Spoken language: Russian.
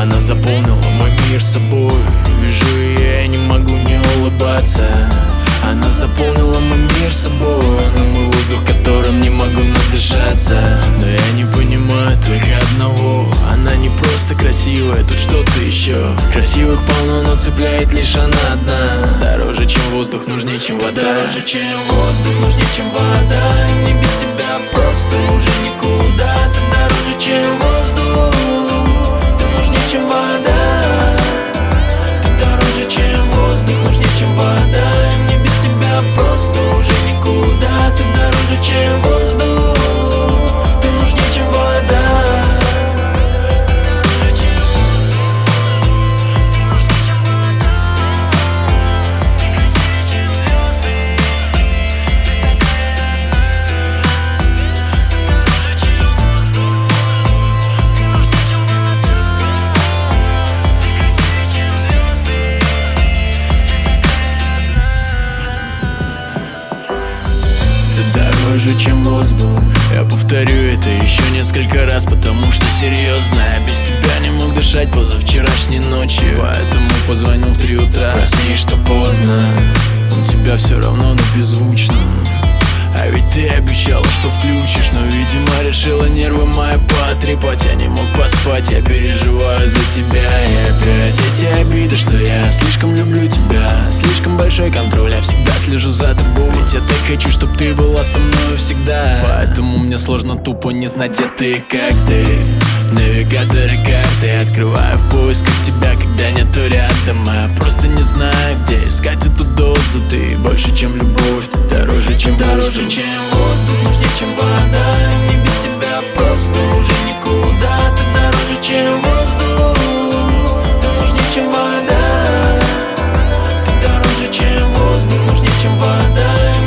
Она заполнила мой мир собой. Вижу ее, я не могу не улыбаться. Она заполнила мой мир собой. Она мой воздух, которым не могу надышаться. Но я не понимаю только одного: она не просто красивая, тут что-то еще. Красивых полно, но цепляет лишь она одна. Дороже, чем воздух, нужнее, чем вода. Дороже, чем воздух, нужнее, чем вода. Мне без тебя просто уже никуда. Ты дороже, чем воздух, ты нужнее, чем вода. Ты дороже, чем воздух, нужнее, чем вода. Мне без тебя просто уже никуда. Ты дороже, чем воздух, ты нужнее, чем вода. Дороже, чем воздух. Я повторю это еще несколько раз, потому что серьезно, я без тебя не мог дышать позавчерашней ночью. Поэтому позвонил в 3 утра. Прости, что поздно, у тебя все равно, но беззвучно. А ведь ты обещала, что включишь, но, видимо, решила нервы мои потрепать. Я не мог поспать, я переживаю за тебя. И опять эти обиды, что я слишком люблю тебя. Слишком большой контроль, я всегда слежу за тобой. Ведь я так хочу, чтоб ты была со мной всегда. Поэтому мне сложно тупо не знать, где ты и как ты. Навигаторы, как